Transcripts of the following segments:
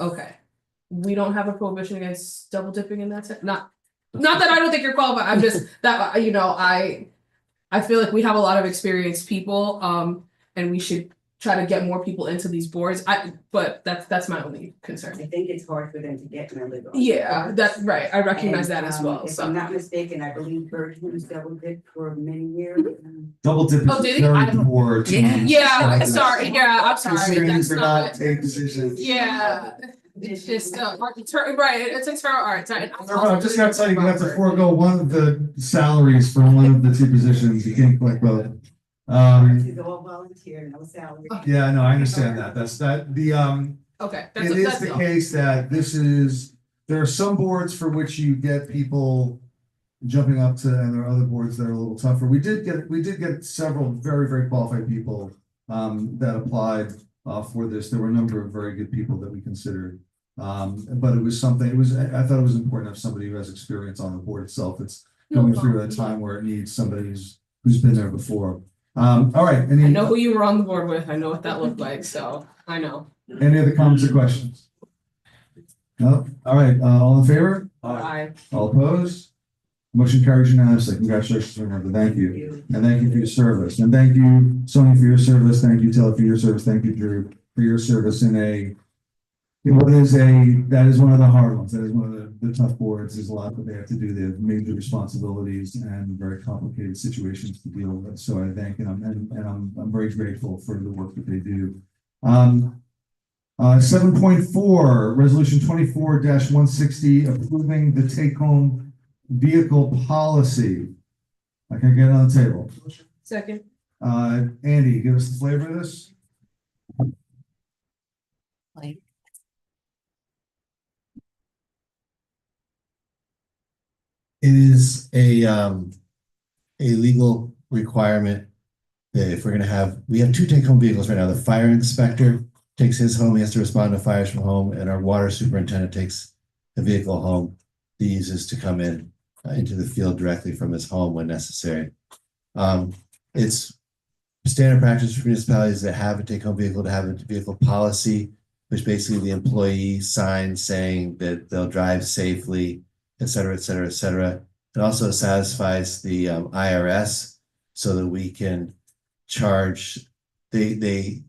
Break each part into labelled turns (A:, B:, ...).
A: Okay. We don't have a prohibition against double dipping in that sense. Not that I don't think you're qualified. I'm just that I feel like we have a lot of experienced people, and we should try to get more people into these boards. But that's my only concern.
B: I think it's hard for them to get members on.
A: Yeah, that's right. I recognize that as well.
B: If
A: So
B: I'm not mistaken, I believe Bert Hughes double dipped for many years.
C: Double dip
A: Oh,
C: is
A: did he? I
C: very
A: don't-
C: poor.
A: yeah, sorry. Yeah, I'm sorry.
C: Considering
A: That's
C: these are
A: not.
C: not paid positions.
A: Yeah, it's just right. It's a term. All right, sorry.
C: I'm just gonna tell you, you have to forego one of the salaries for one of the two positions. You can't collect both.
B: It's all volunteer, no salary.
C: Yeah, no, I understand that. That's that,
A: Okay,
C: it is the case that there are some boards for which you get people jumping up to, and there are other boards that are a little tougher. We did get several very, very qualified people that applied for this. There were a number of very good people that we considered. But I thought it was important to have somebody who has experience on the board itself. It's going through a time where it needs somebody who's been there before. All right.
A: I know who you were on the board with. I know what that looked like, so I know.
C: Any other comments or questions? No? All right, all in favor?
A: Aye.
C: All opposed? Motion carries unanimously. Congratulations, remember. Thank you. And thank you for your service. And thank you, Sonia, for your service. Thank you, Taylor, for your service. Thank you, Drew, for your service that is one of the hard ones. That is one of the tough boards. There's a lot that they have to do. They have major responsibilities and very complicated situations to deal with. So I thank and I'm very grateful for the work that they do. 7.4, resolution 24-160, approving the take-home vehicle policy. I can get it on the table.
A: Second.
C: Andy, give us the flavor of this.
D: It is a legal requirement that if we're going to have, we have two take-home vehicles right now. The fire inspector takes his home, he has to respond to fires from home, and our water superintendent takes the vehicle home. He uses to come in into the field directly from his home when necessary. It's standard practice for municipalities that have a take-home vehicle to have a vehicle policy, which basically the employee signs saying that they'll drive safely, et cetera, et cetera, et cetera. It also satisfies the IRS so that we can charge the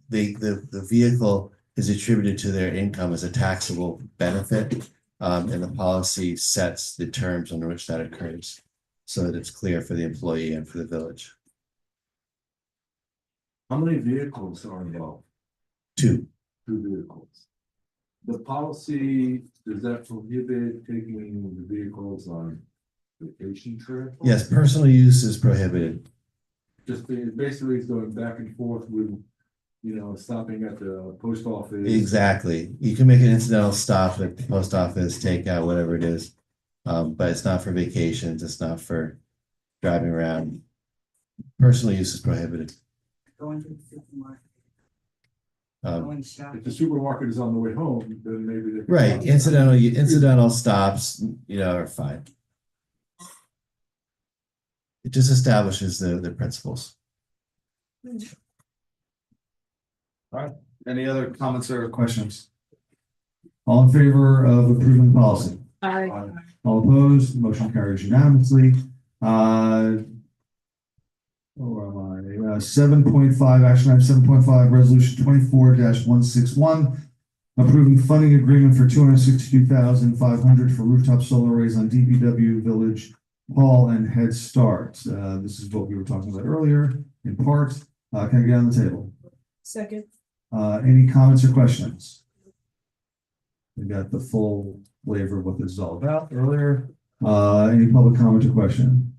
D: vehicle is attributed to their income as a taxable benefit, and the policy sets the terms under which that occurs so that it's clear for the employee and for the village.
E: How many vehicles are involved?
D: Two.
E: Two vehicles. The policy, does that prohibit taking the vehicles on vacation trip?
D: Yes, personal use is prohibited.
E: Basically it's going back and forth with, stopping at the post office.
D: Exactly. You can make an incidental stop at the post office, take out whatever it is. But it's not for vacations. It's not for driving around. Personal use is prohibited.
B: Going to the supermarket.
D: Um,
B: Going shopping.
E: If the supermarket is on the way home, then maybe they can.
D: Right. Incidental stops, are fine. It just establishes the principles.
C: All right. Any other comments or questions? All in favor of approving the policy?
A: Aye.
C: All opposed? Motion carries unanimously. Where am I? 7.5, action item 7.5, resolution 24-161, approving funding agreement for $262,500 for rooftop solar arrays on DPW Village Hall and Head Start. This is what we were talking about earlier in part. Can I get on the table?
A: Second.
C: Any comments or questions? We got the full flavor of what this is all about earlier. Any public comment or question?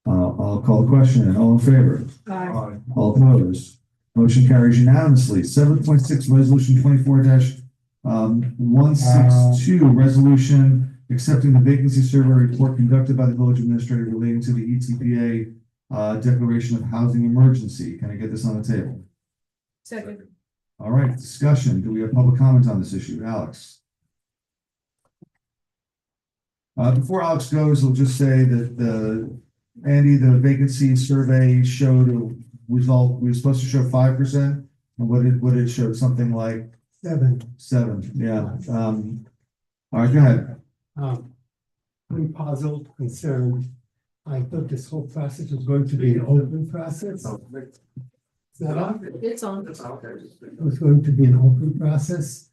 C: I'll call the question. All in favor?
A: Aye.
C: All opposed? Motion carries unanimously. 7.6, resolution 24-162, resolution accepting the vacancy survey report conducted by the village administrator relating to the ETPA declaration of housing emergency. Can I get this on the table?
A: Second.
C: All right, discussion. Do we have public comment on this issue? Alex? Before Alex goes, I'll just say that Andy, the vacancy survey showed a result. We were supposed to show 5%, and what it showed something like 7, yeah, all right, go ahead.
F: I'm puzzled, concerned. I thought this whole process was going to be an open process. Is that on?
A: It's on.
F: It was going to be an open process.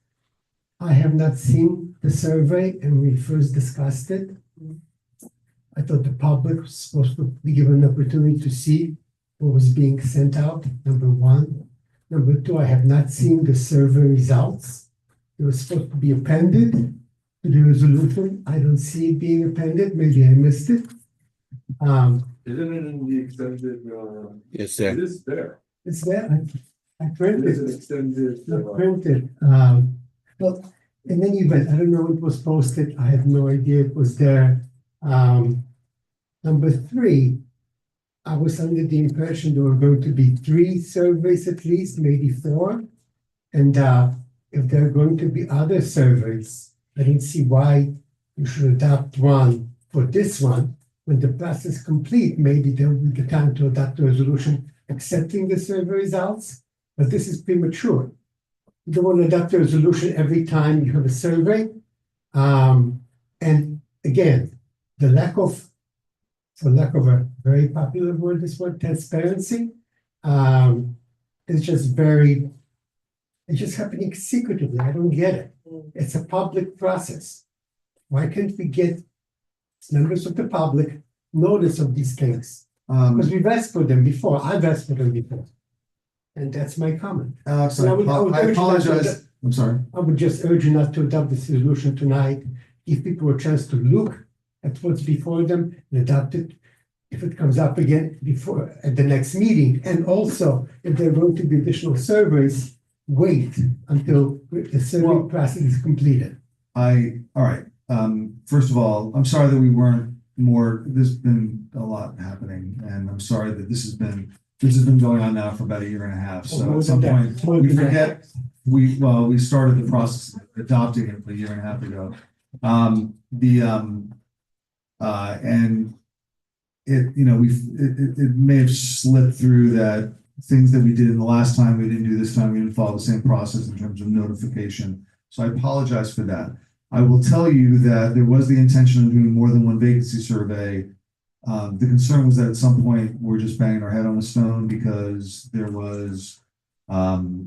F: I have not seen the survey and we first discussed it. I thought the public was supposed to be given an opportunity to see what was being sent out, number one. Number two, I have not seen the survey results. It was supposed to be appended to the resolution. I don't see it being appended. Maybe I missed it.
E: Isn't it in the extended,
D: Yes,
E: it is there,
F: It's there. I
E: it
F: printed
E: is
F: it.
E: an extended.
F: Not printed. But in any event, I don't know what was posted. I had no idea it was there. Number three, I was under the impression there were going to be 3 surveys at least, maybe 4. And if there are going to be other surveys, I didn't see why you should adopt one for this one. When the process is complete, maybe there will be the time to adopt a resolution accepting the survey results. But this is premature. You don't want to adopt a resolution every time you have a survey. And again, the lack of, for lack of a very popular word, this word transparency, is just very, it's just happening secretively. I don't get it. It's a public process. Why can't we get members of the public notice of these things? Because we've asked for them before. I've asked for them before. And that's my comment.
C: Alex,
F: And I would
C: I
F: urge
C: apologize,
F: that-
C: I'm sorry.
F: I would just urge you not to adopt this resolution tonight. Give people a chance to look at what's before them and adopt it if it comes up again before at the next meeting. And also, if there are going to be additional surveys, wait until the survey
C: Well-
F: process is completed.
C: All right, first of all, I'm sorry that we weren't more, there's been a lot happening, and I'm sorry that this has been going on now for about 1.5 years, so
F: More
C: at some
F: than that.
C: point,
F: More
C: we
F: than that.
C: forget, we started the process of adopting it a 1.5 years ago. And it may have slipped through that things that we did in the last time, we didn't do this time, we didn't follow the same process in terms of notification. So I apologize for that. I will tell you that there was the intention of doing more than one vacancy survey. The concern was that at some point, we're just banging our head on a stone because there was, whether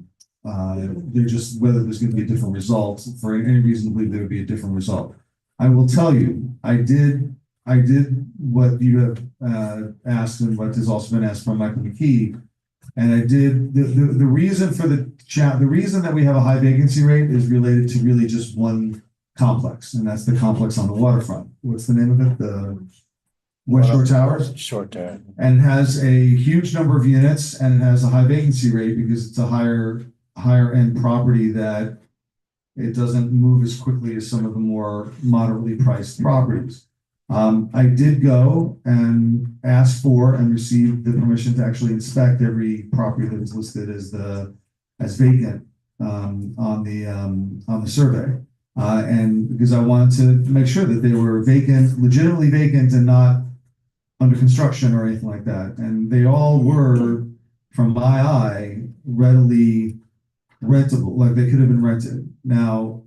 C: there's gonna be a different result, for any reason to believe there would be a different result. I will tell you, I did what you have asked and what has also been asked by Michael McKee. And I did, the reason for the reason that we have a high vacancy rate is related to really just one complex, and that's the complex on the waterfront. What's the name of it? The West Shore Towers?
D: Short term.
C: And it has a huge number of units and it has a high vacancy rate because it's a higher end property that it doesn't move as quickly as some of the more moderately priced properties. I did go and ask for and receive the permission to actually inspect every property that was listed as vacant on the survey. And because I wanted to make sure that they were vacant, legitimately vacant, and not under construction or anything like that. And they all were, from my eye, readily rentable, like they could have been rented. Now,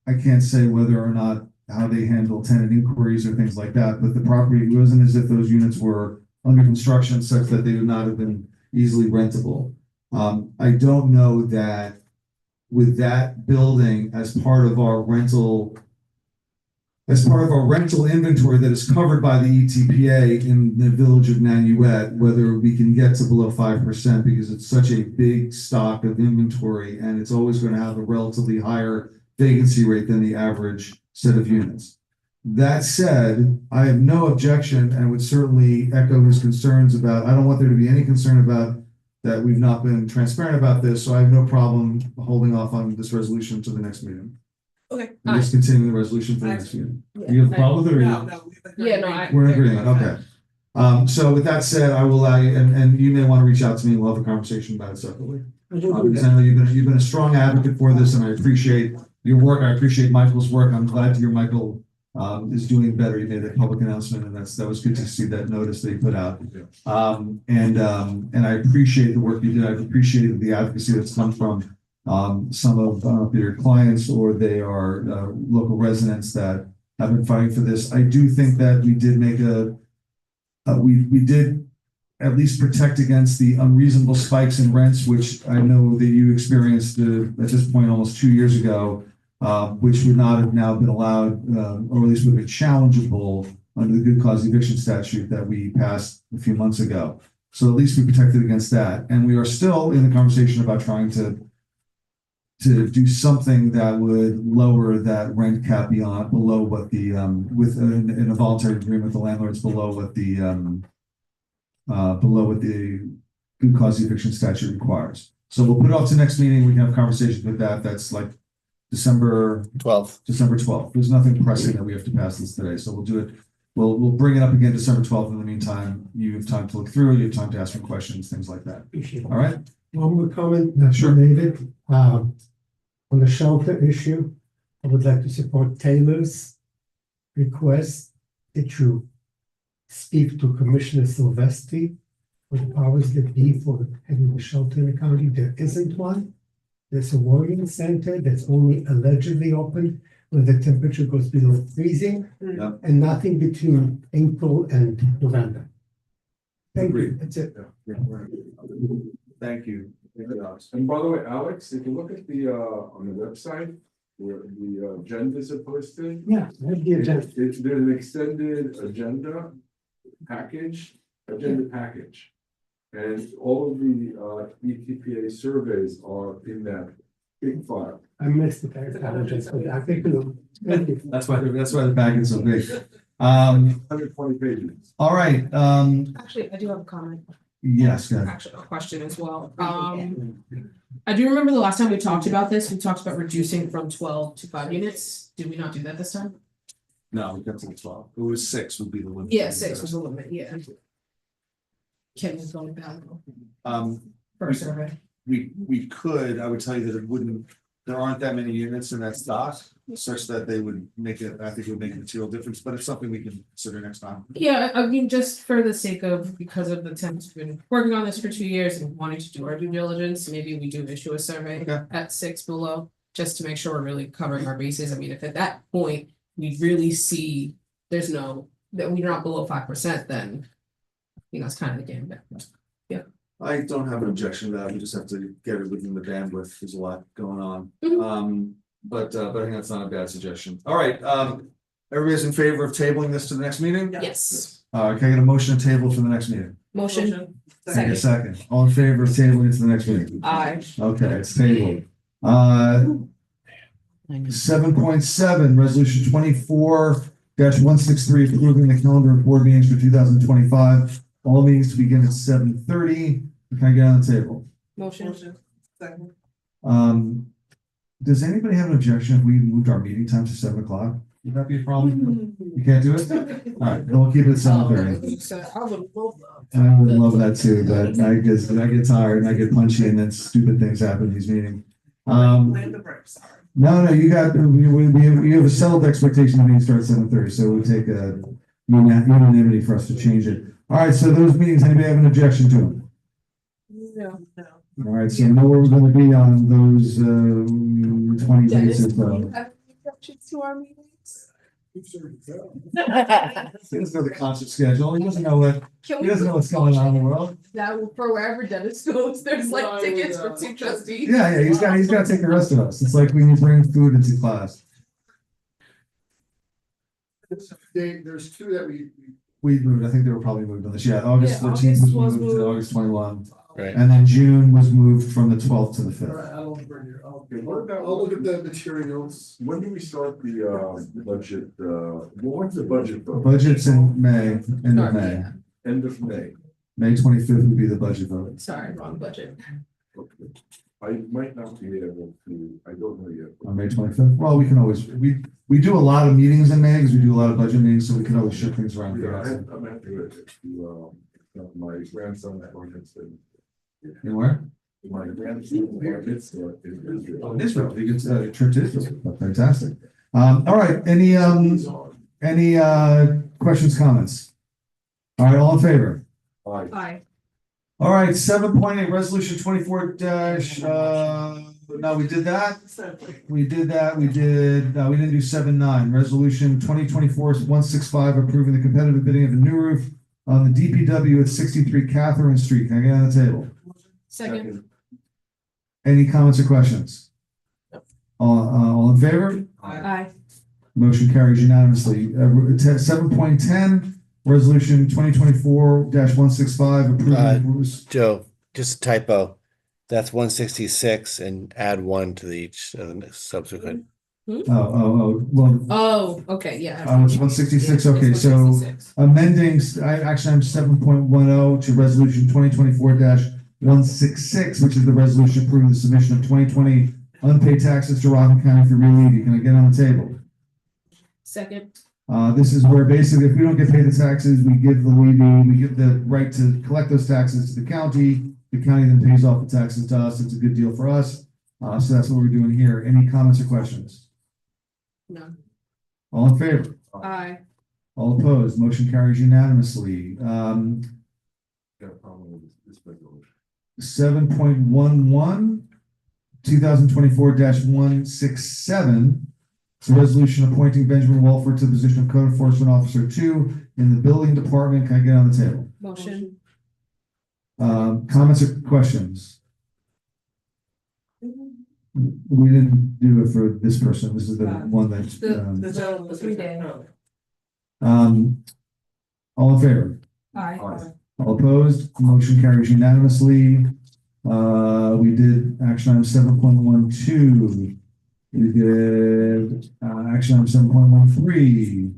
C: I can't say whether or not how they handle tenant inquiries or things like that, but the property wasn't as if those units were under construction such that they would not have been easily rentable. I don't know that with that building as part of our rental inventory that is covered by the ETPA in the village of Nanuet, whether we can get to below 5% because it's such a big stock of inventory and it's always going to have a relatively higher vacancy rate than the average set of units. That said, I have no objection and would certainly echo his concerns about, I don't want there to be any concern about that we've not been transparent about this, so I have no problem holding off on this resolution to the next meeting.
A: Okay.
C: And just continuing the resolution for the next meeting. You have a problem with it or?
A: Yeah, no, I.
C: We're in agreement, okay. So with that said, I will allow you, and you may want to reach out to me and we'll have a conversation about it separately. Because I know you've been a strong advocate for this and I appreciate your work. I appreciate Michael's work. I'm glad to hear Michael is doing better. He made a public announcement and that was good to see that notice that he put out. And I appreciate the work you did. I've appreciated the advocacy that's come from Some of, I don't know if they're your clients or they are, local residents that have been fighting for this. I do think that we did make we did at least protect against the unreasonable spikes in rents, which I know that you experienced at this point almost 2 years ago, which would not have now been allowed, or at least would have been challengeable under the good cause eviction statute that we passed a few months ago. So at least we protected against that. And we are still in the conversation about trying to do something that would lower that rent cap below what the, with in a voluntary agreement with the landlords below what the good cause eviction statute requires. So we'll put it off to next meeting. We can have conversations with that. That's like December 12th. There's nothing pressing that we have to pass this today. So we'll do it. We'll bring it up again December 12th. In the meantime, you have time to look through it. You have time to ask for questions, things like that.
F: Appreciate it.
C: All right.
F: One more comment,
C: Sure.
F: related, on the shelter issue, I would like to support Taylor's request that you speak to Commissioner Silvestri for the powers that be for having a shelter in the county. There isn't one. There's a warming center that's only allegedly open when the temperature goes below freezing.
C: Yep.
F: And nothing between April and November. Thank you,
C: Agreed.
F: that's it.
C: Thank you.
E: And by the way, Alex, if you look at the, on the website, where the agendas are posted.
F: Yeah, that'd be a
E: There's an extended agenda package. And all of the ETPA surveys are in that big file.
F: I missed it, I apologize for that. I think, thank you.
C: That's why the bag is so big.
E: 120 pages.
C: All right.
A: Actually, I do have a comment.
C: Yes, go ahead.
A: Actually, a question as well. I do remember the last time we talked about this, we talked about reducing from 12 to 5 units. Did we not do that this time?
C: No, we got to the 12. It was 6 would be the limit.
A: Yeah, 6 was the limit, yeah. Kim was going down for a survey.
G: We could, I would tell you that it wouldn't, there aren't that many units in that stock, such that they would make it, I think it would make a material difference, but it's something we can consider next time.
A: Yeah, I mean, just for the sake of, because of the temps who've been working on this for 2 years and wanting to do our due diligence, maybe we do issue a survey
G: Okay.
A: at 6 below, just to make sure we're really covering our bases. I mean, if at that point, we really see that we're not below 5%, then it's kind of the game.
G: I don't have an objection to that, we just have to get it within the bandwidth, there's a lot going on.
A: Mhm.
G: But I think that's not a bad suggestion. All right, everybody's in favor of tabling this to the next meeting?
A: Yes.
C: Can I get a motion to table for the next meeting?
A: Motion.
C: Take a second. All in favor of tabling it to the next meeting?
A: Aye.
C: Okay, it's tabled. 7.7, resolution 24-163, approving the calendar of board meetings for 2025. All meetings to begin at 7:30. Can I get on the table?
A: Motion.
C: Does anybody have an objection if we moved our meeting time to 7 o'clock? Would that be a problem? You can't do it? All right, then we'll keep it at 7:30.
A: I would love
C: I would love that too, but I get tired and I get punchy and then stupid things happen in these meetings. No, you have a settled expectation that meetings start at 7:30, so it would take a unanimity for us to change it. All right, so those meetings, anybody have an objection to them?
A: No.
C: All right, so know where we're gonna be on those 20 days or so.
A: Objections to our meetings?
C: He doesn't know the concert schedule, he doesn't know what's going on in the world.
A: That for wherever Dennis goes, there's like tickets for 2 trustees.
C: Yeah, he's got to take the rest of us. It's like when you bring food into class.
G: There's two that
C: We moved, I think they were probably moved on this, August
A: Yeah,
C: 13th
A: August
C: was
A: was
C: moved to
A: moved.
C: August 21.
D: Right.
C: And then June was moved from the 12th to the 5th.
E: I'll look at the materials. When do we start the budget, what's the budget vote?
C: Budget's in May, end of
A: Sorry,
C: May.
A: yeah.
E: End of May.
C: May 25th would be the budget vote.
A: Sorry, wrong budget.
E: Okay. I might not be able to, I don't know yet.
C: On May 25th. Well, we can always, we do a lot of meetings in May because we do a lot of budget meetings, so we can always shift things around.
E: Yeah, I'm happy with it. My grandson that one has been.
C: You where?
E: My grandson.
C: Oh, Israel, you get a trip to Israel. Fantastic. All right, any questions, comments? All right, all in favor?
E: Aye.
A: Aye.
C: All right, 7.8, resolution 24 No, we did that. We did that. We didn't do 7-9. Resolution 2024-165 approving the competitive bidding of a new roof on the DPW at 63 Catherine Street. Can I get on the table?
A: Second.
C: Any comments or questions? All in favor?
A: Aye.
C: Motion carries unanimously. 7.10, resolution 2024-165 approving.
D: Joe, just a typo. That's 166 and add 1 to each of the subsequent.
C: Well,
A: Oh, okay, yeah.
C: it's 166. Okay,
A: It's
C: so
A: 166.
C: amending, I'm 7.10 to resolution 2024-166, which is the resolution approving the submission of 2020 unpaid taxes to Rockland County for relieving. Can I get on the table?
A: Second.
C: This is where basically if we don't get paid the taxes, we give the levy, we give the right to collect those taxes to the county. The county then pays off the taxes to us. It's a good deal for us. So that's what we're doing here. Any comments or questions?
A: No.
C: All in favor?
A: Aye.
C: All opposed? Motion carries unanimously.
E: Got a problem with this resolution.
C: 7.11, 2024-167. It's a resolution appointing Benjamin Walford to the position of Code Enforcement Officer 2 in the Building Department. Can I get on the table?
A: Motion.
C: Comments or questions? We didn't do it for this person. This is the one that.
A: The 3 day.
C: All in favor?
A: Aye.
C: All opposed? Motion carries unanimously. We did action item 7.12. We did action item 7.13.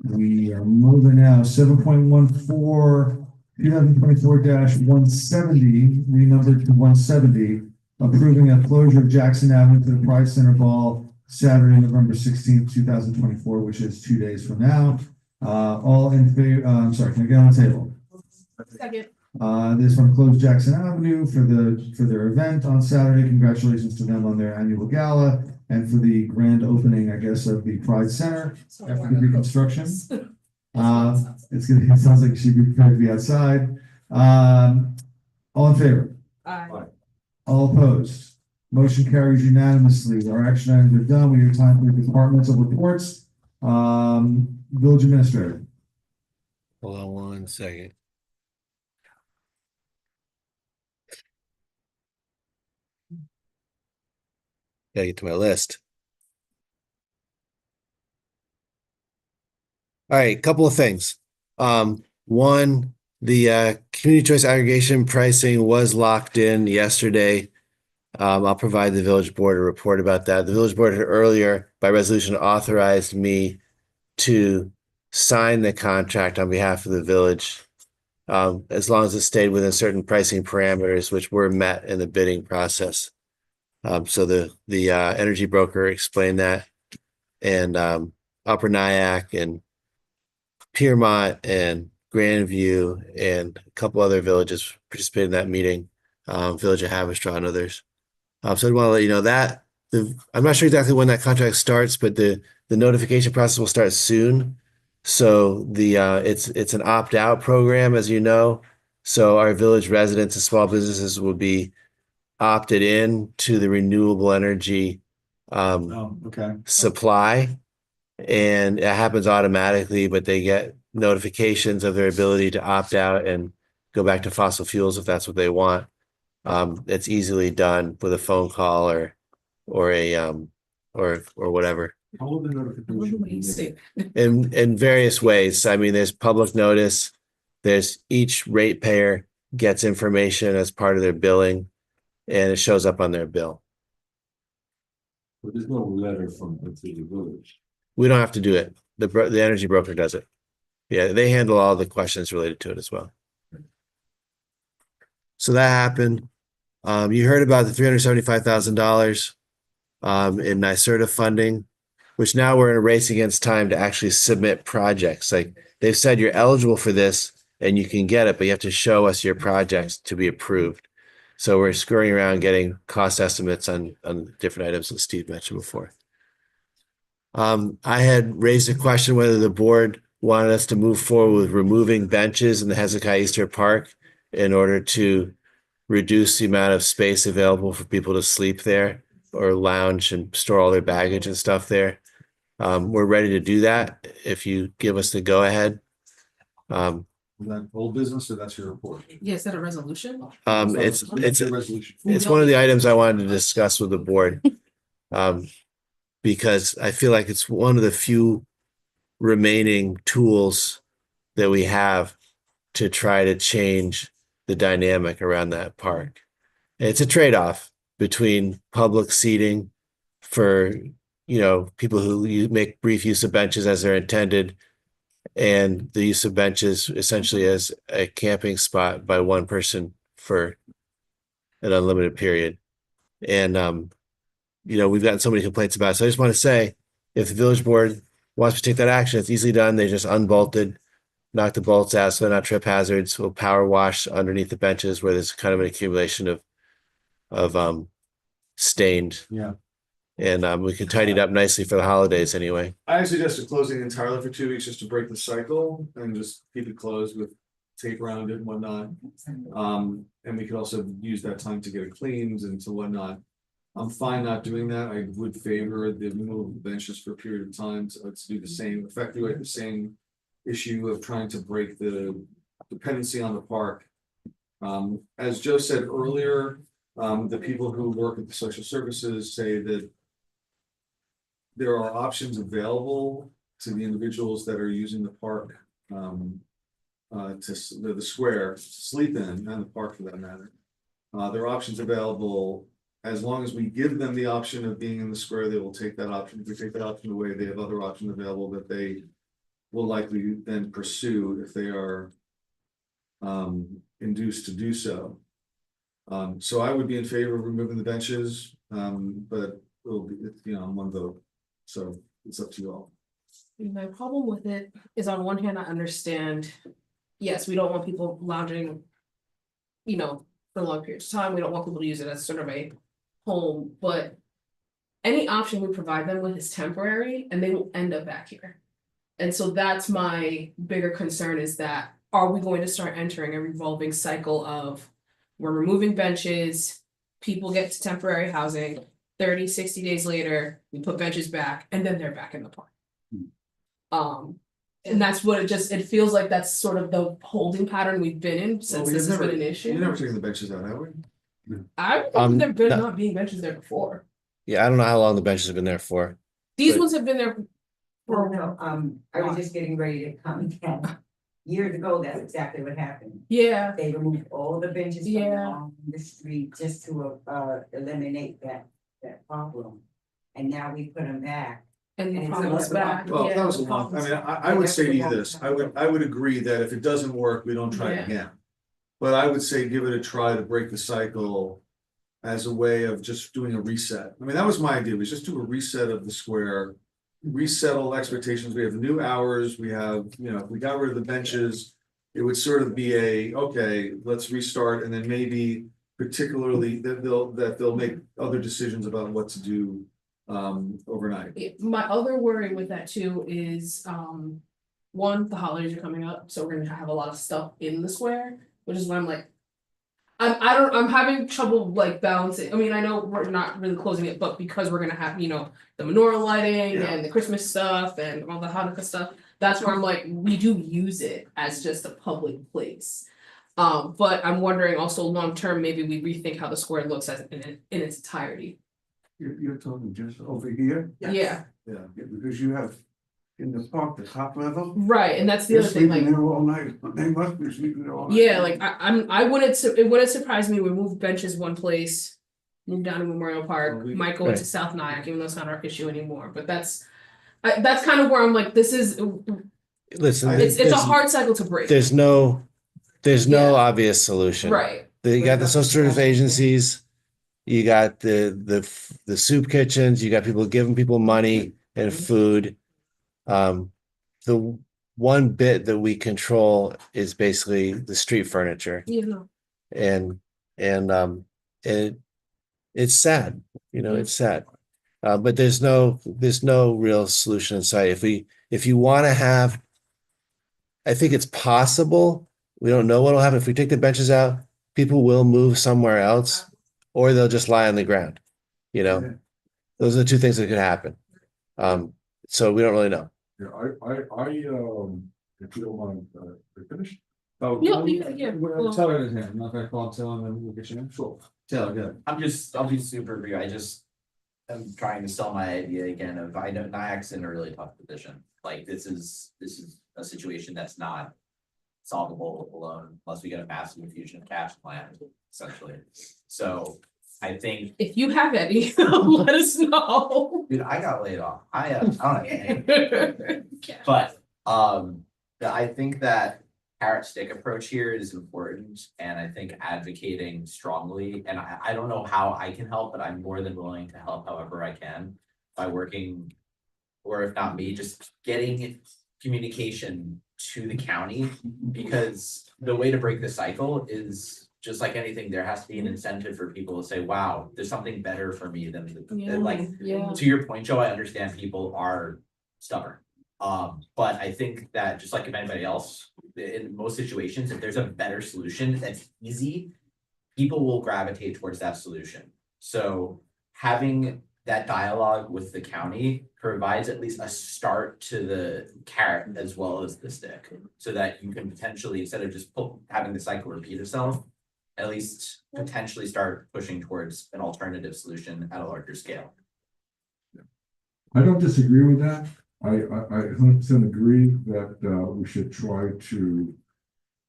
C: We are moving now 7.14, 2024-170, renumbered to 170, approving a closure of Jackson Avenue to the Pride Center Ball Saturday, November 16th, 2024, which is 2 days from now. All in favor, I'm sorry, can I get on the table?
A: Second.
C: This one closed Jackson Avenue for their event on Saturday. Congratulations to them on their annual gala and for the grand opening, I guess, of the Pride Center after the reconstruction. It sounds like it should be prepared to be outside. All in favor?
A: Aye.
C: All opposed? Motion carries unanimously. Our action items are done. We have time for the departmental reports. Village administrator.
D: Hold on 1 second. Gotta get to my list. All right, couple of things. One, the community choice aggregation pricing was locked in yesterday. I'll provide the village board a report about that. The village board had earlier, by resolution, authorized me to sign the contract on behalf of the village, as long as it stayed within certain pricing parameters, which were met in the bidding process. So the energy broker explained that, and Upper Nyack and Piermont and Grandview and a couple other villages participated in that meeting, Village of Haverstraw and others. So I want to let you know that I'm not sure exactly when that contract starts, but the notification process will start soon. So it's an opt-out program, as you know. So our village residents and small businesses will be opted in to the renewable energy
G: Okay.
D: supply, and it happens automatically, but they get notifications of their ability to opt out and go back to fossil fuels if that's what they want. It's easily done with a phone call or whatever.
E: How will the notification be?
D: In various ways. I mean, there's public notice. There's each ratepayer gets information as part of their billing, and it shows up on their bill.
E: But there's no letter from the village.
D: We don't have to do it. The energy broker does it. Yeah, they handle all the questions related to it as well. So that happened. You heard about the $375,000 in NYSERDA funding, which now we're in a race against time to actually submit projects. Like they've said, you're eligible for this and you can get it, but you have to show us your projects to be approved. So we're scurrying around getting cost estimates on different items that Steve mentioned before. I had raised a question whether the board wanted us to move forward with removing benches in the Hezekiah Easter Park in order to reduce the amount of space available for people to sleep there or lounge and store all their baggage and stuff there. We're ready to do that if you give us the go ahead.
G: Is that old business or that's your report?
A: Yeah, is that a resolution?
D: It's
G: a resolution.
D: it's one of the items I wanted to discuss with the board. Because I feel like it's one of the few remaining tools that we have to try to change the dynamic around that park. It's a trade-off between public seating for, people who make brief use of benches as they're intended, and the use of benches essentially as a camping spot by one person for an unlimited period. And, we've gotten so many complaints about it. So I just want to say, if the village board wants to take that action, it's easily done. They just unbolted, knock the bolts out so they're not trip hazards. We'll power wash underneath the benches where there's kind of an accumulation of stained.
G: Yeah.
D: And we can tidy it up nicely for the holidays anyway.
G: I suggested closing entirely for 2 weeks just to break the cycle and just keep it closed with tape around it and whatnot. And we could also use that time to get it cleaned and to whatnot. I'm fine not doing that. I would favor the removal of the benches for a period of time to do the same, effectively the same issue of trying to break the dependency on the park. As Joe said earlier, the people who work at the social services say that there are options available to the individuals that are using the park, the square to sleep in, and the park for that matter. There are options available. As long as we give them the option of being in the square, they will take that option. If we take that option away, they have other options available that they will likely then pursue if they are induced to do so. So I would be in favor of removing the benches, but it'll be, I'm one vote. So it's up to you all.
A: My problem with it is, on one hand, I understand, yes, we don't want people lounging, for long periods of time. We don't want people to use it as sort of a home, but any option we provide them with is temporary and they will end up back here. And so that's my bigger concern, is that, are we going to start entering a revolving cycle of, we're removing benches, people get to temporary housing, 30, 60 days later, we put benches back, and then they're back in the park. And that's what it feels like that's sort of the holding pattern we've been in since this has been an issue.
G: You've never taken the benches out, have we?
A: I remember there been
D: no.
A: not being benches there before.
D: Yeah, I don't know how long the benches have been there for.
A: These
D: But-
A: ones have been there for
B: Well, no, I was just getting ready to comment that years ago, that's exactly what happened.
A: yeah.
B: They removed all the benches from
A: Yeah.
B: along the street just to eliminate that problem. And now we put them back.
A: And the
B: And
A: problem
B: it's
A: is
B: a
A: back.
G: Well,
A: yeah,
G: that was a
A: the
G: long, I
A: problem's-
G: mean, I would say to you this, I would agree that if it doesn't work, we don't try it
A: Yeah.
G: again. But I would say give it a try to break the cycle as a way of just doing a reset. I mean, that was my idea, was just do a reset of the square. Resettle expectations, we have new hours, we have, if we got rid of the benches, it would sort of be okay, let's restart, and then maybe particularly that they'll make other decisions about what to do overnight.
A: My other worry with that too is, one, the holidays are coming up, so we're gonna have a lot of stuff in the square, which is why I'm like. I'm having trouble like balancing. I mean, I know we're not really closing it, but because we're gonna have, the menorah lighting
G: Yeah.
A: and the Christmas stuff and all the Hanukkah stuff, that's where I'm like, we do use it as just a public place. But I'm wondering also long term, maybe we rethink how the square looks as in its entirety.
H: You're talking just over here,
A: Yeah,
G: Yeah.
H: because you have in the park, the top level.
A: right, and that's the
H: They're
A: other thing,
H: sleeping
A: like.
H: there all night, they must be sleeping there all night.
A: Yeah, like it wouldn't surprise me, we move benches one place, move down to Memorial Park,
G: Well, we-
A: might go into South Nyack, even though it's not our issue anymore, but that's kind of where I'm like, this is,
D: Listen,
A: it's a
D: there's-
A: hard cycle to break.
D: There's no
A: Yeah.
D: obvious solution.
A: Right,
D: You got the social service agencies, you got the soup kitchens, you got people giving people money and food. The one bit that we control is basically the street furniture, and it's sad, it's sad. But there's no real solution in sight. If you want to have, I think it's possible. We don't know what'll happen if we take the benches out. people will move somewhere else, or they'll just lie on the ground. You know, those are the two things that could happen. So we don't really know.
E: Yeah, if you don't mind, finish?
H: Oh,
A: Yeah.
H: Well, tell her his name, not gonna call him, tell him, and we'll get your name.
E: Sure.
H: Taylor, good.
I: I'll be super brief. I just am trying to sell my idea again of, I know NIAC's in a really tough position. Like, this is a situation that's not solvable alone unless we get a massive infusion of cash plan, essentially. So I think,
A: If you have any, let us know.
I: dude, I got laid off. I don't have any. But I think that carrot stick approach here is important, and I think advocating strongly, and I don't know how I can help, but I'm more than willing to help however I can by working, or if not me, just getting communication to the county, because the way to break the cycle is just like anything, there has to be an incentive for people to say, wow, there's something better for me than like,
A: Yeah.
I: to your point, Joe, I understand people are stubborn. But I think that just like if anybody else, in most situations, if there's a better solution that's easy, people will gravitate towards that solution. So having that dialogue with the county provides at least a start to the carrot as well as the stick, so that you can potentially, instead of just having the cycle repeat itself, at least potentially start pushing towards an alternative solution at a larger scale.
E: I don't disagree with that. I 100% agree that we should try to,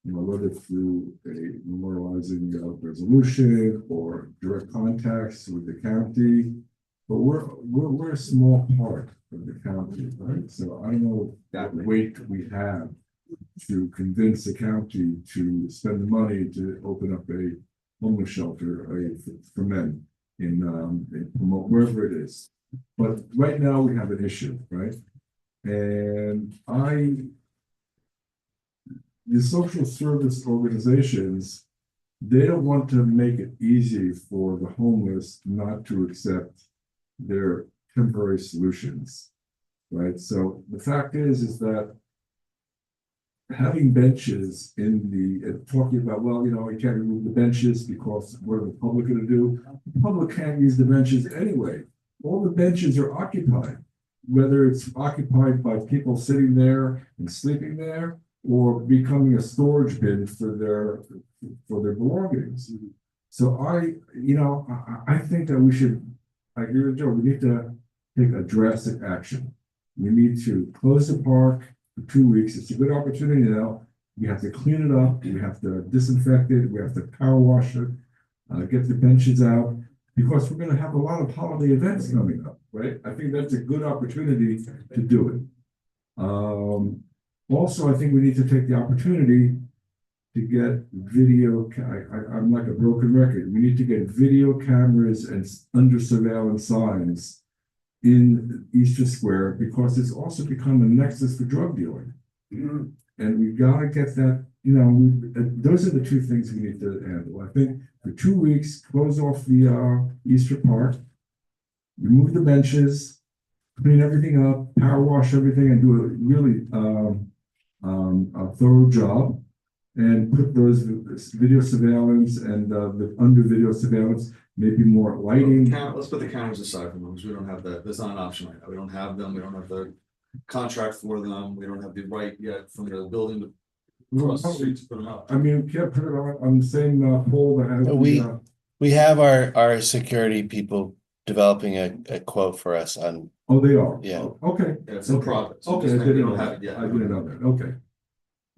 E: whether through a memorializing resolution or direct contacts with the county. But we're a small part of the county, right? So I don't know that weight we have to convince the county to spend the money to open up a homeless shelter for men in promote wherever it is. But right now we have an issue, right? And the social service organizations, they don't want to make it easy for the homeless not to accept their temporary solutions, right? So the fact is that having benches in talking about, well, you can't remove the benches because what are the public going to do? The public can't use the benches anyway. All the benches are occupied, whether it's occupied by people sitting there and sleeping there, or becoming a storage bin for their belongings. So I think that I agree with Joe, we need to take a drastic action. We need to close the park for 2 weeks. It's a good opportunity now. We have to clean it up. We have to disinfect it. We have to power wash it, get the benches out, because we're going to have a lot of holiday events coming up, right? I think that's a good opportunity to do it. Also, I think we need to take the opportunity to get video. I'm like a broken record. We need to get video cameras and under surveillance signs in Easter Square, because it's also become a nexus for drug dealing. And we gotta get that, those are the two things we need to handle. I think for 2 weeks, close off the Easter Park, remove the benches, clean everything up, power wash everything, and do a really a thorough job, and put those video surveillance and the under video surveillance, maybe more lighting.
G: Let's put the cameras aside from them, because we don't have that. That's not an option right now. We don't have them. We don't have the contract for them. We don't have the right yet from the building to cross the street to put them up.
E: I mean, we can't put it on the same pole that has.
D: We have our security people developing a quote for us on.
E: Oh, they are?
D: Yeah.
E: Okay.
G: Yeah, it's in progress.
E: Okay,
G: We don't have it yet.
E: I didn't know that, okay.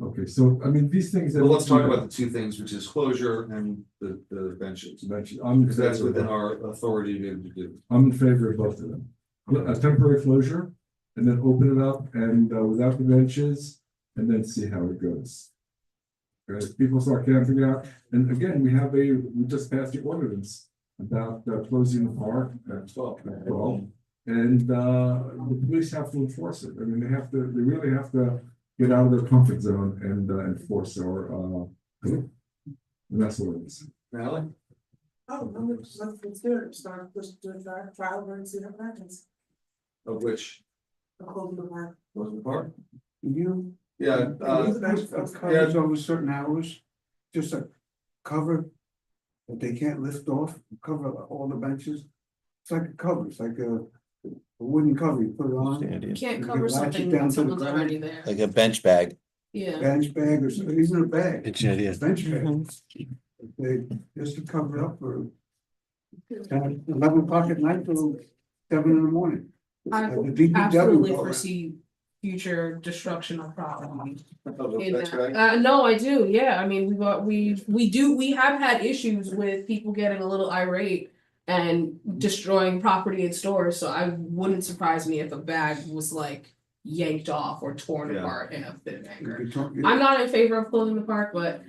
E: Okay, so, I mean, these things.
G: Well, let's talk about the two things, which is closure and the benches. Because that's within our authority to do.
E: I'm in favor of both of them. A temporary closure, and then open it up and without the benches, and then see how it goes. As people start camping out, and again, we just passed the ordinance about closing the park at 12. And the police have to enforce it. I mean, they really have to get out of their comfort zone and enforce our and that's what it is.
G: Natalie?
J: Oh, no, let's do it, start, let's do a trial run, see what happens,
G: Of which?
J: a closing the park.
G: Was the park?
H: You,
G: Yeah,
H: coverage over certain hours, just a cover but they can't lift off, cover all the benches. It's like a cover, it's like a wooden cover, you put it on,
A: You can't
H: You
A: cover
H: can latch it
A: something
H: down
A: when
H: to the
A: someone's
H: ground.
A: already there.
D: Like a bench bag.
A: Yeah.
H: bench bag or something, isn't a bag.
D: It's an idea.
H: Bench bag. They, just to cover it up for 11 o'clock at night till 7 in the morning.
A: I
H: The DPW
A: absolutely
H: go-
A: foresee future destruction of property. in
G: That's
A: that.
G: right.
A: No, I do, yeah, I mean, we have had issues with people getting a little irate and destroying property in stores, so I wouldn't surprise me if a bag was like yanked off or torn
G: Yeah.
A: apart in a fit of
H: You
A: anger.
H: can talk-
A: I'm not in favor of closing the park, but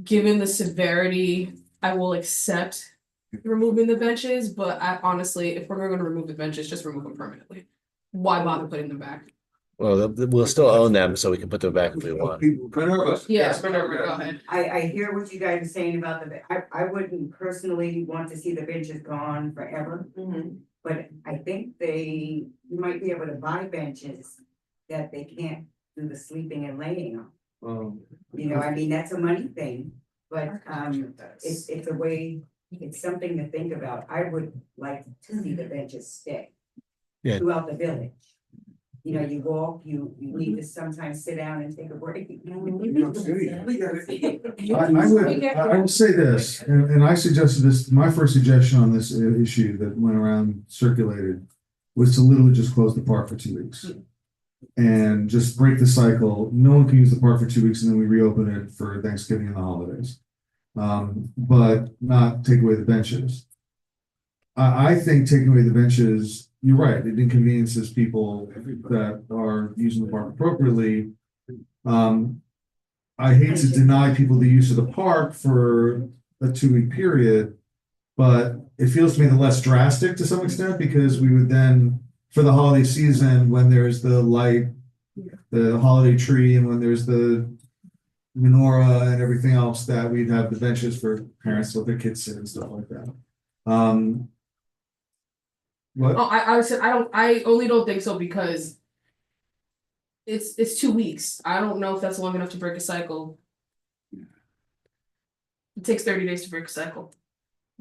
A: given the severity, I will accept removing the benches, but I honestly, if we're gonna remove the benches, just remove them permanently. Why bother putting them back?
D: Well, we'll still own them, so we can put them back if we want.
H: People-
G: Minerva.
A: Yeah,
G: Yes, Minerva,
A: go
G: go
A: ahead.
B: I hear what you guys are saying about I wouldn't personally want to see the benches gone forever. But I think you might be able to buy benches that they can't do the sleeping and laying on. You know, I mean, that's a money thing, but it's a way, it's something to think about. I would like to see the benches stay.
D: Yeah.
B: Throughout the village. You know, you walk, you need to sometimes sit down and take a break.
H: New York City.
C: I would say this, and I suggested this, my first suggestion on this issue that went around circulated was to literally just close the park for 2 weeks. And just break the cycle. No one can use the park for 2 weeks and then we reopen it for Thanksgiving and the holidays. But not take away the benches. I think taking away the benches, you're right, it inconveniences people that are using the park appropriately. I hate to deny people the use of the park for a 2 week period. But it feels to me the less drastic to some extent, because we would then, for the holiday season, when there's the light, the holiday tree, and when there's the menorah and everything else, that we'd have the benches for parents to let their kids sit and stuff like that. What?
A: Oh, I said, I only don't think so because it's 2 weeks. I don't know if that's long enough to break a cycle. It takes 30 days to break a cycle.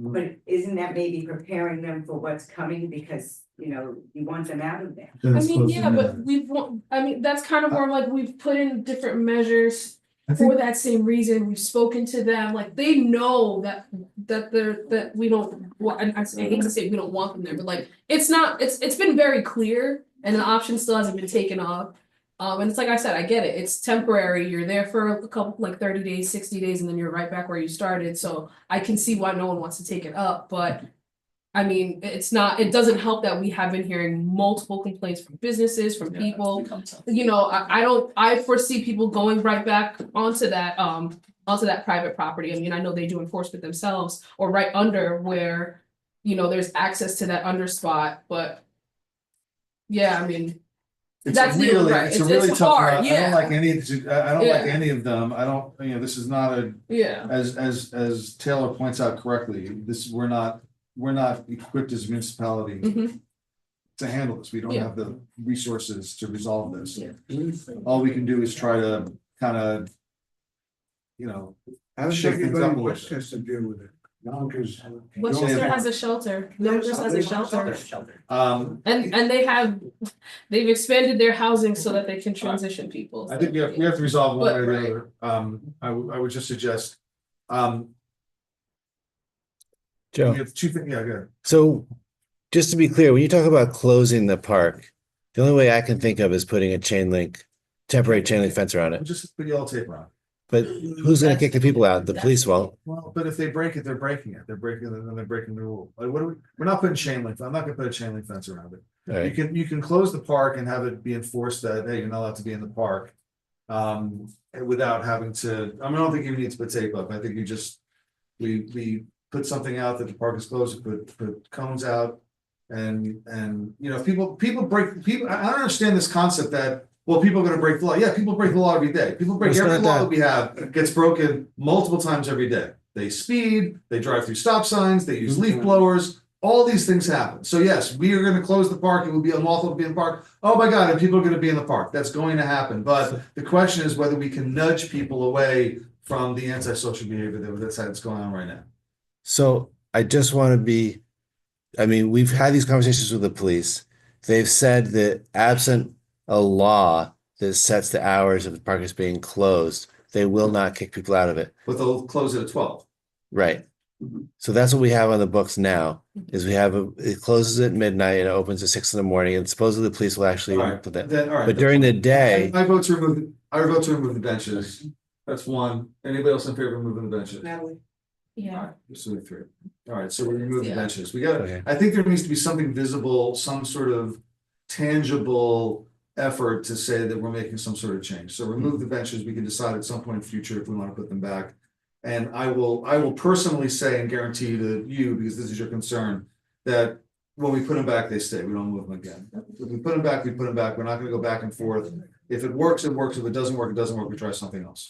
B: But isn't that maybe preparing them for what's coming because, you know, you want them out of there?
C: Then
A: I
C: it's
A: mean,
C: close to
A: yeah, but
C: midnight.
A: I mean, that's kind of more like we've put in different measures
C: I
A: for
C: think,
A: that same reason. We've spoken to them, like they know that we don't, well, I hate to say we don't want them there, but like, it's been very clear and the option still hasn't been taken off. And it's like I said, I get it. It's temporary. You're there for a couple, like 30 days, 60 days, and then you're right back where you started. So I can see why no one wants to take it up, but I mean, it doesn't help that we have been hearing multiple complaints from businesses, from people. You know, I foresee people going right back onto that private property. I mean, I know they do enforcement themselves or right under where, you know, there's access to that under spot, but yeah, I mean,
C: it's
A: that's
C: a
A: the-
C: really,
A: right,
C: it's a
A: it's
C: really tough,
A: hard,
C: I don't
A: yeah.
C: like any, I don't like
A: Yeah.
C: any of them. I don't, you know, this is not a,
A: yeah.
C: as Taylor points out correctly, we're not equipped as a municipality
A: Mhm.
C: to handle this. We don't
A: Yeah.
C: have the resources to resolve this.
A: Yeah.
C: All we can do is try to kind of, you know,
H: How does
C: shake things
H: everybody
C: up a
H: in
C: little bit.
H: Westchester deal with it? Yonkers.
A: Westchester has a shelter. Yonkers has a shelter.
I: There's shelter.
A: And they've expanded their housing so that they can transition people.
C: I think we have to resolve one way or
A: But,
C: the other. I would just suggest,
D: Joe,
C: we have two things, yeah, good.
D: so just to be clear, when you talk about closing the park, the only way I can think of is putting a temporary chain link fence around it.
C: Just put yellow tape around.
D: But who's gonna kick the people out? The police won't.
C: Well, but if they break it, they're breaking it. They're breaking it, and they're breaking the rule. Like, we're not putting chain link. I'm not gonna put a chain link fence around it.
D: Alright.
C: You can close the park and have it be enforced that, hey, you're not allowed to be in the park. Without having to, I don't think you need to put tape up. I think you just, we put something out that the park is closed, put cones out. And, you know, people I don't understand this concept that, well, people are gonna break the law. Yeah, people break the law every day. People break
D: It's
C: every
D: not
C: law
D: that.
C: that we have, gets broken multiple times every day. They speed, they drive through stop signs, they use leaf blowers, all these things happen. So yes, we are gonna close the park, it will be unlawful to be in the park. Oh my God, and people are gonna be in the park. That's going to happen. But the question is whether we can nudge people away from the antisocial behavior that's going on right now.
D: So I just want to be, I mean, we've had these conversations with the police. They've said that absent a law that sets the hours of the park is being closed, they will not kick people out of it.
G: But they'll close it at 12.
D: Right. So that's what we have on the books now, is it closes at midnight and it opens at 6 in the morning, and supposedly the police will actually
G: All right,
D: put that.
G: then, all right.
D: But during the day,
G: I vote to remove the benches. That's one. Anybody else in favor of removing the benches?
J: Natalie.
A: Yeah.
G: Just the three. All right, so we remove the
A: Yeah.
G: benches. We got,
D: Okay.
G: I think there needs to be something visible, some sort of tangible effort to say that we're making some sort of change. So remove the benches. We can decide at some point in the future if we want to put them back. And I will personally say and guarantee to you, because this is your concern, that when we put them back, they stay. We don't move them again. If we put them back, we put them back. We're not gonna go back and forth. If it works, it works. If it doesn't work, it doesn't work. We try something else.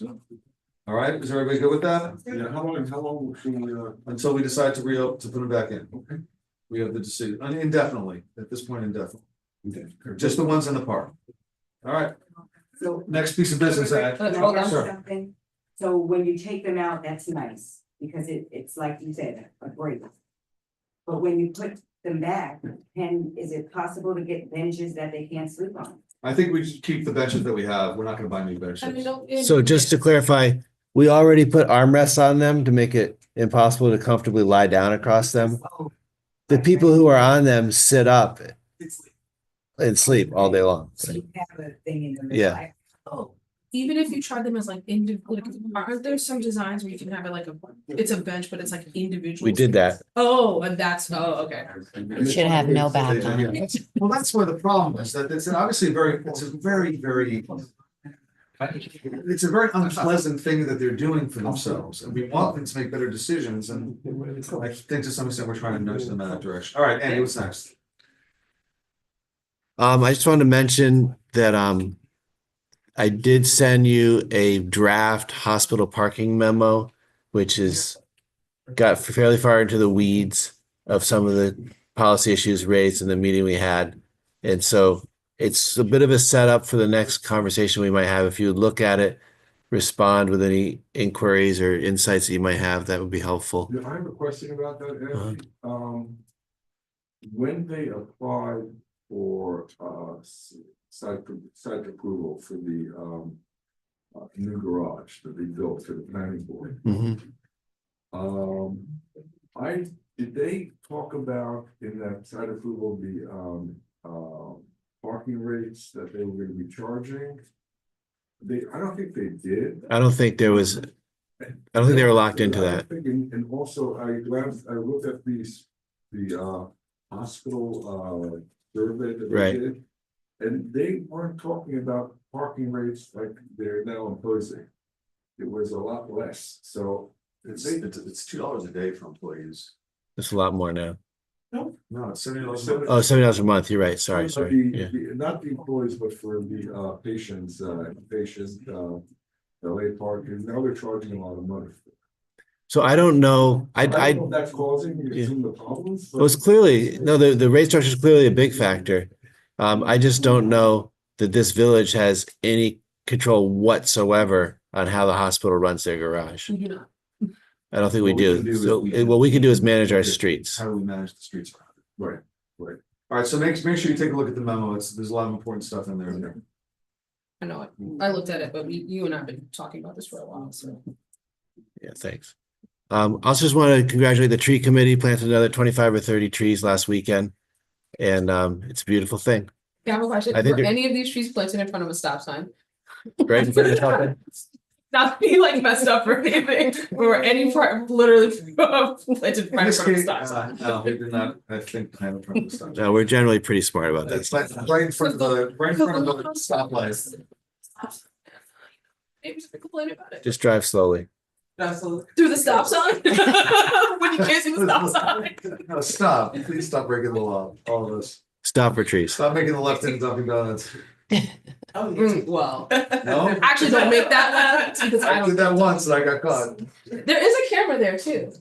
G: All right, is everybody good with that?
E: Yeah, how long can we,
G: Until we decide to to put them back in. Okay. We have the decision, indefinitely, at this point indefinitely. Just the ones in the park. All right,
B: So.
G: next piece of business, Ed.
B: Can I
A: Hold
B: ask
G: Sure.
B: something? So when you take them out, that's nice, because it's like you said, a break. But when you put them back, is it possible to get benches that they can't sleep on?
G: I think we should keep the benches that we have. We're not gonna buy new
A: I mean,
G: benches.
A: don't-
D: so just to clarify, we already put armrests on them to make it impossible to comfortably lie down across them. The people who are on them sit up and sleep all day long.
B: So you have a thing in the middle.
D: Yeah.
A: Oh, even if you try them as like individual, aren't there some designs where you can have it like it's a bench, but it's like individual?
D: We did that.
A: Oh, and that's, okay.
K: Should have no back on it.
G: Well, that's where the problem is, that it's obviously it's a very it's a very unpleasant thing that they're doing for themselves, and we want them to make better decisions, and I think to some extent we're trying to nudge them in that direction. All right, Andy, what's next?
D: I just wanted to mention that I did send you a draft hospital parking memo, which is got fairly far into the weeds of some of the policy issues raised in the meeting we had. And so it's a bit of a setup for the next conversation we might have. If you would look at it, respond with any inquiries or insights that you might have, that would be helpful.
E: I have a question about that, Ed. When they applied for site approval for the new garage that they built for the planning board.
D: Mhm.
E: Did they talk about in that site approval the parking rates that they were gonna be charging? I don't think they did.
D: I don't think they were locked into
E: I
D: that.
E: think, and also I looked at the hospital survey that
D: Right.
E: they did. And they weren't talking about parking rates like they're now imposing. It was a lot less, so.
G: It's $2 a day for employees.
D: It's a lot more now.
G: No, it's $70.
D: Oh, $70 a month. You're right. Sorry.
E: But
D: Yeah.
E: not the employees, but for the patients, LA Park, and now they're charging a lot of money.
D: So I don't know.
E: I don't know if that's causing some of the problems.
D: Well, it's clearly, no, the rate structure is clearly a big factor. I just don't know that this village has any control whatsoever on how the hospital runs their garage.
A: You know,
D: I don't think we
G: What we can do
D: do.
G: is
D: So
G: we can-
D: what we can do is manage our streets.
G: How do we manage the streets around it?
E: Right.
G: All right, so make sure you take a look at the memo. There's a lot of important stuff in there.
A: I know it. I looked at it, but you and I have been talking about this for a while, so.
D: Yeah, thanks. I also just want to congratulate the tree committee, planted another 25 or 30 trees last weekend. And it's a beautiful thing.
A: Yeah, I have a question.
D: I think
A: Were
D: they're-
A: any of these trees planted in front of a stop sign?
D: Right in front of the top.
A: Not to be like messed up or anything, or any part literally planted
G: In
A: right in
G: this
A: front of a
G: case,
A: stop sign.
G: no, we did not, I think, plan in front of the stop.
D: No, we're generally pretty smart about that
G: It's
D: stuff.
G: like right in front of the stoplight.
A: Maybe some complain about it.
D: Just drive slowly.
A: Through the stop sign? When you can't see the stop sign.
G: No, stop, please stop breaking the law, all of us.
D: Stop for trees.
G: Stop making the left hand Dunkin' Donuts.
A: Well,
G: No?
A: actually don't make that left because I
G: I
A: don't.
G: did that once and I got caught.
A: There is a camera there too.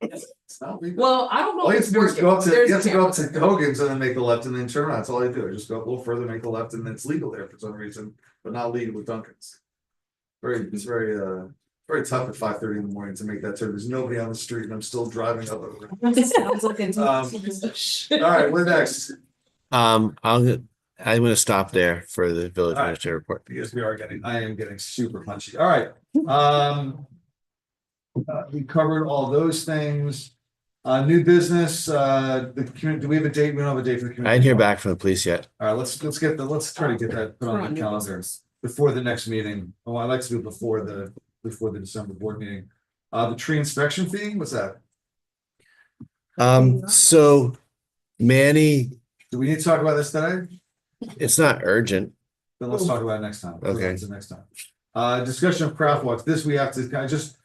G: It's not legal.
A: Well, I don't know.
G: All you
A: if
G: have to do
A: it's
G: is go up
A: working.
G: to,
A: There's
G: you
A: a
G: have to go up
A: camera.
G: to Hogan's and then make the left and then turn around. That's all I do. I just go a little further, make the left, and it's legal there for some reason, but not legal with Dunkin's. It's very very tough at 5:30 in the morning to make that turn. There's nobody on the street and I'm still driving up.
A: Sounds like it's.
G: All right, what next?
D: I'm gonna stop there for the village
G: All right.
D: administrator report.
G: Because I am getting super punchy. All right. We covered all those things. New business, do we have a date? We don't have a date for the community.
D: I didn't hear back from the police yet.
G: All right, let's try to get that put on the calendar before the next meeting. Oh, I like to do it before the December board meeting. The tree inspection fee, what's that?
D: So Manny,
G: Do we need to talk about this today?
D: it's not urgent.
G: Then let's talk about it next time.
D: Okay.
G: It's the next time. Discussion of craft walks. This we have to kind of just,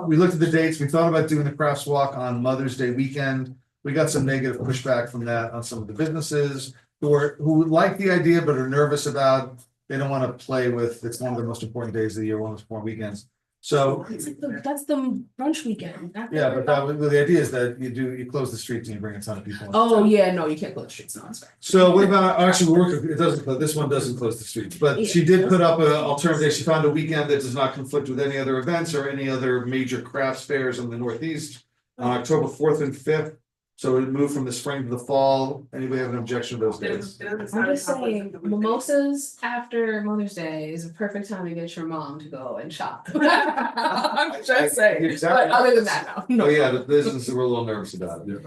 G: we looked at the dates. We thought about doing the crafts walk on Mother's Day weekend. We got some negative pushback from that on some of the businesses who like the idea but are nervous about, they don't want to play with, it's one of the most important days of the year, one of the most important weekends. So,
A: It's like that's the brunch weekend.
G: yeah, but the idea is that you close the streets and you bring a ton of people in.
A: Oh, yeah, no, you can't close the streets, no, it's fair.
G: So what about, actually, it doesn't, this one doesn't close the streets, but she did put up an alternative day. She found a weekend that does not conflict with any other events or any other major crafts fairs in the Northeast. On October 4th and 5th, so it moved from the spring to the fall. Anybody have an objection to those days?
A: I'm just saying, mimosas after Mother's Day is a perfect time to get your mom to go and shop. I'm just saying, but
G: Exactly.
A: other than that, no.
G: Oh, yeah, the businesses were a little nervous about it.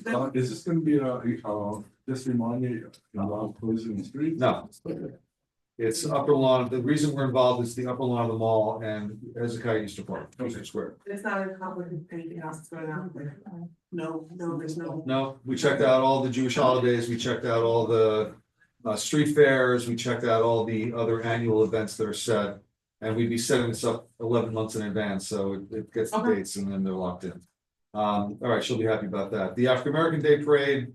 E: Yeah, is this gonna be just remind me, closing the street?
G: No. It's upper lawn, the reason we're involved is the upper lawn of the mall and Hezekiah Easter Park, Easter Square.
J: It's not a conflict with anything else that's going on there. No, there's no.
G: No, we checked out all the Jewish holidays, we checked out all the street fairs, we checked out all the other annual events that are set. And we'd be setting this up 11 months in advance, so it gets the
J: Okay.
G: dates and then they're locked in. All right, she'll be happy about that. The African American Day Parade.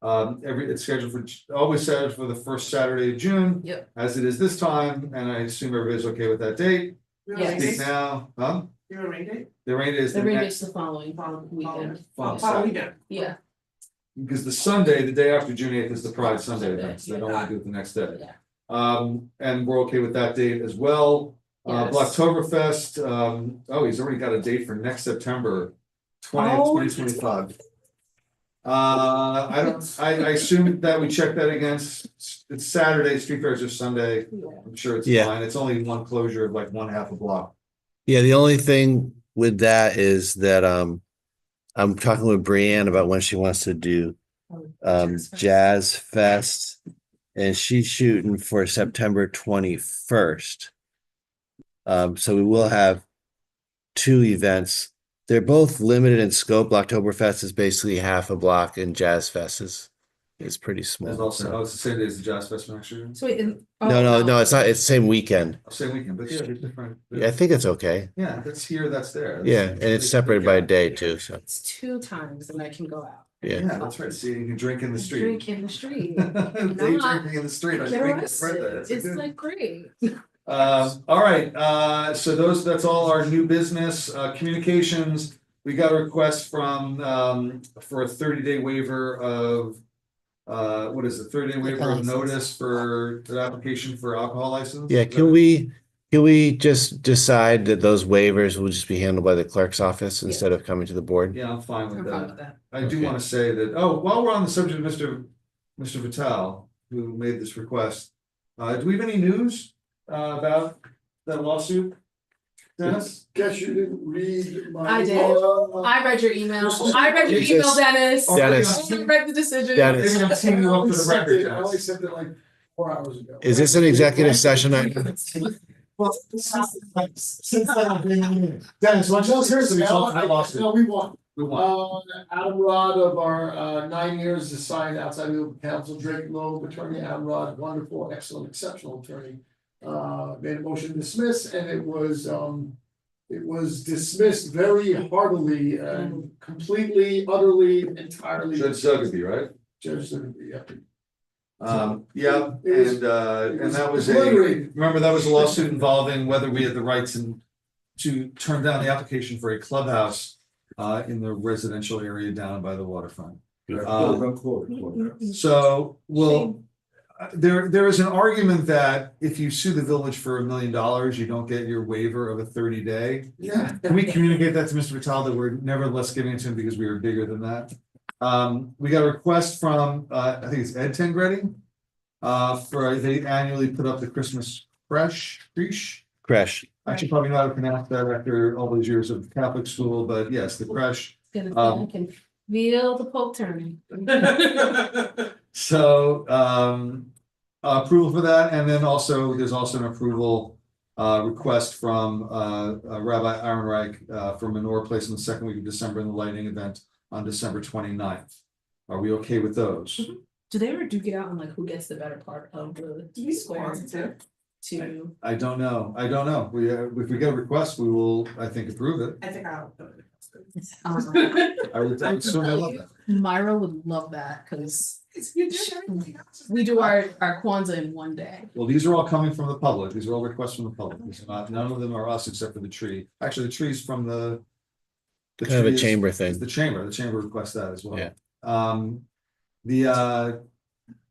G: It's scheduled always scheduled for the first Saturday of June.
A: Yep.
G: As it is this time, and I assume everybody's okay with that date.
A: Yes.
G: Speak now,
J: You're a rain date?
G: the rain is
A: The
G: the
A: rain
G: next,
A: is the following weekend.
G: Following
J: Follow weekend.
A: Yeah,
G: because the Sunday, the day after June 8th is the Pride Sunday
A: Sunday,
G: event, so they
A: yeah.
G: don't want to do it the next day.
A: yeah.
G: And we're okay with that date as well.
A: Yes.
G: Blacktoberfest, he's already got a date for next September 20th,
A: Oh.
G: 2025. I assume that we check that against, it's Saturday, street fairs are Sunday, I'm sure it's
D: Yeah.
G: fine, it's only one closure of like one half a block.
D: Yeah, the only thing with that is that I'm talking with Brianne about when she wants to do Jazz Fest, and she's shooting for September 21st. So we will have two events. They're both limited in scope. Oktoberfest is basically half a block, and Jazz Fest is pretty
G: There's
D: small.
G: also, it's the same day as the Jazz Fest next year,
A: So wait,
D: No, it's not. It's the same weekend.
G: same weekend, but yeah, they're different.
D: Yeah, I think it's okay.
G: Yeah, that's here, that's there.
D: Yeah, and it's separated by a day too. So
A: It's 2 times and I can go out.
D: yeah.
G: Yeah, that's right, see, you can drink in the street.
A: Drink in the street.
G: Day drinking in the street on
A: Get
G: your birthday.
A: arrested.
G: That's a
A: It's
G: good-
A: like great.
G: All right, so that's all our new business, communications. We got a request from, for a 30-day waiver of, what is it, 30-day waiver
K: Liquor
G: of
K: license.
G: notice for the application for alcohol license?
D: Yeah, can we just decide that those waivers will just be handled by the clerk's office instead of coming to the board?
G: Yeah, I'm fine
A: I'm
G: with
A: fine
G: that.
A: with that.
G: I do
D: Okay.
G: wanna say that, while we're on the subject of Mr. Vital, who made this request, do we have any news, about that lawsuit? Dennis?
H: Guess you didn't read my.
A: I did. I read your email. I read your email, Dennis.
D: Dennis.
A: I read the decision.
D: Dennis.
G: Maybe I'm teaming you up for the record,
H: I only
G: Dennis.
H: sent it like 4 hours ago.
D: Is this an executive session item?
C: Dennis, why don't you tell us we talked about lawsuit?
H: No, we won.
G: We want.
H: Adam Rod of our 9 years assigned outside legal counsel, Drake Loeb, attorney, Adam Rod, wonderful, excellent, exceptional attorney. Made a motion to dismiss and it was dismissed very heartily and completely, utterly, entirely.
G: Judge Zuckerby, right?
H: Judge Zuckerby, yeah.
G: Yeah, and that was remember that was a lawsuit involving whether we had the rights to turn down the application for a clubhouse in the residential area down by the waterfront. So,
C: there is an argument that if you sue the village for $1 million, you don't get your waiver of a 30-day.
H: Yeah.
C: Can we communicate that to Mr. Vitale that we're nevertheless giving it to him because we are bigger than that? We got a request from, I think it's Ed Tangretti. They annually put up the Christmas creche.
D: Crash.
C: Actually, probably not how to pronounce that after all those years of Catholic school, but yes, the creche.
A: I can feel the Pope turning.
C: So, approval for that, and then also, there's also an approval request from Rabbi Aaron Reich for menorah placed in the second week of December in the lighting event on December 29th. Are we okay with those?
A: Do they ever duke it out on like who gets the better part of the square to?
C: I don't know. We, if we get a request, we will, I think, approve it.
J: I think I'll.
C: I would think so. I love that.
A: Myra would love that because
J: You did everything else.
A: we do our Kwanzaa in one day.
C: Well, these are all coming from the public. These are all requests from the public. These are not, none of them are us except for the tree. Actually, the tree's from the.
D: Kind of a
C: tree is-
D: chamber
C: is
D: thing.
C: The chamber requests that as well.
D: Yeah.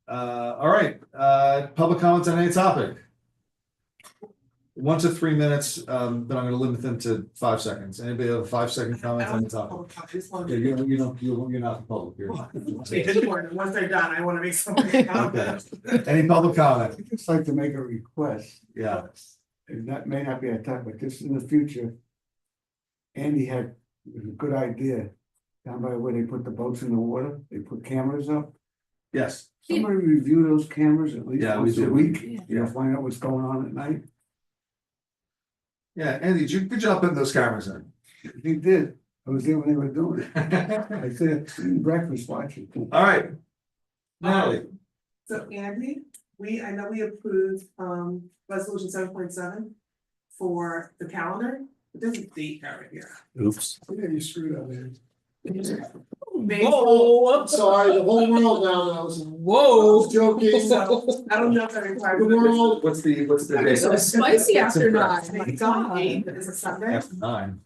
C: All right, public comments on any topic. 1 to 3 minutes, but I'm gonna limit them to 5 seconds. Anybody have a 5-second comment on the topic? Yeah, you're not the public.
J: Once they're done, I wanna make some.
C: Okay. Any public comment?
L: I'd just like to make a request,
C: Yeah,
L: and that may not be a time, but just in the future. Andy had a good idea, down by where they put the boats in the water, they put cameras up.
C: yes,
L: Somebody review those cameras at least
C: Yeah, we
L: once a
C: do.
L: week,
A: Yeah.
L: you know, find out what's going on at night.
C: yeah, Andy, good job putting those cameras in.
L: He did, I was there when they were doing it, I said, eating breakfast watching.
C: All right. Natalie,
J: So Andy, I know we approved resolution 7.7 for the calendar, but there's a date right here.
D: Oops.
L: Yeah, you screwed up there.
H: Oh, I'm sorry, the whole world now knows. I
A: Whoa.
H: was joking.
J: So, I don't know if that requires.
H: The world.
C: what's the
A: You're so spicy after
C: What's
A: nine.
J: My God, it's a Sunday.
C: After 9.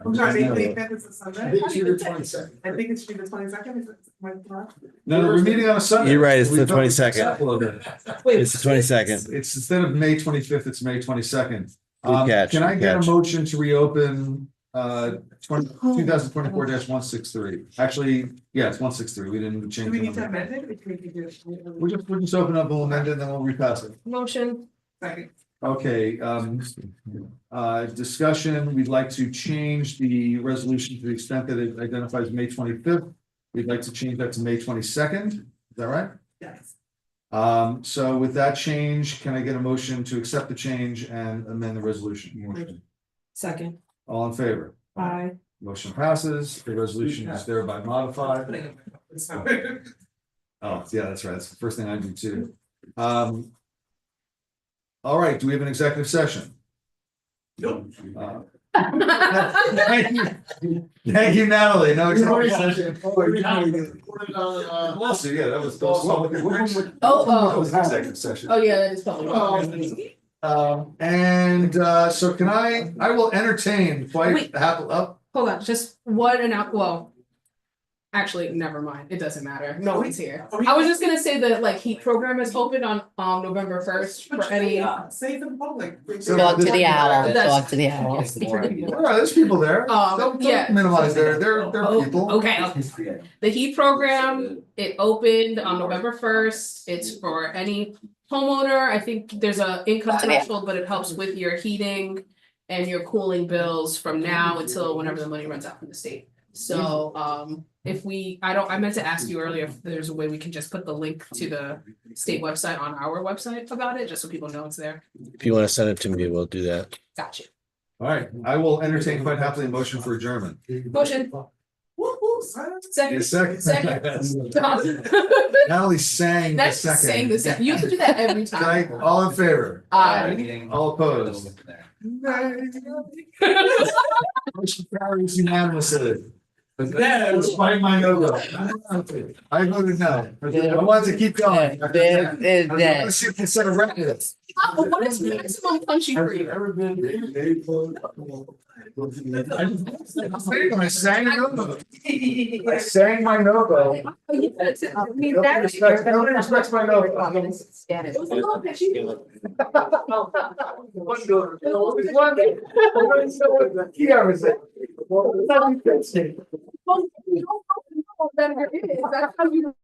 J: I'm sorry, May 25th is a Sunday.
H: I think it's either 22nd.
J: I think it should be the 22nd, is it? Am I correct?
C: No, we're meeting on a Sunday.
D: You're right, it's the
C: We've done
D: 22nd.
C: a little bit.
D: It's the 22nd.
C: It's instead of May 25th, it's May 22nd.
D: Good catch,
C: Can I
D: good
C: get a
D: catch.
C: motion to reopen 2024-163? Actually, yeah, it's 163. We didn't
J: Do
C: change
J: we
C: the
J: need to
C: number.
J: amend it? Or can we do it?
C: We're just open up, we'll amend it, and then we'll repass it.
A: Motion.
J: Second.
C: Okay, discussion, we'd like to change the resolution to the extent that it identifies May 25th. We'd like to change that to May 22nd. Is that right?
J: Yes.
C: So with that change, can I get a motion to accept the change and amend the resolution?
A: Second.
C: All in favor?
A: Aye.
C: Motion passes, the resolution is thereby modified. Oh, yeah, that's right, that's the first thing I do too. All right, do we have an executive session?
J: Nope.
C: Thank you, Natalie, no executive session. Also, yeah, that was public works. That
A: Oh,
C: was executive session.
A: oh yeah, that is public.
C: So can I will entertain quite
A: Wait.
C: up.
A: Hold on, just what an out, well. Actually, never mind, it doesn't matter, no one's here. I was just gonna say the like heat program is open on November 1st for any.
J: Save the public.
K: Talk to the owl,
A: That's-
K: talk to the owl.
C: All right, there's people there. Don't
A: yeah.
C: minimize their people.
A: Okay, the heat program, it opened on November 1st, it's for any homeowner, I think there's a income threshold, but it helps with your heating. And your cooling bills from now until whenever the money runs out from the state. So if I meant to ask you earlier if there's a way we can just put the link to the state website on our website about it, just so people know it's there.
D: If you want to send it to me, we'll do that.
A: Got you.
C: All right, I will entertain quite happily a motion for adjournment.
A: Motion. Second.
C: Second.
A: Second.
C: Natalie sang the
A: That's
C: second.
A: saying this, you have to do that every time.
C: Right, all in favor?
A: Aye.
C: All opposed? Motion carries unanimously. Despite my no vote. I voted no. I wanted to keep going. I wanted to see if they set a record.
A: What is maximum punchy for you?
E: Ever been?
C: I sang no. I sang my no-go. Nobody respects my no.
A: It was a little pitchy. Well, you don't know what better is. That's how you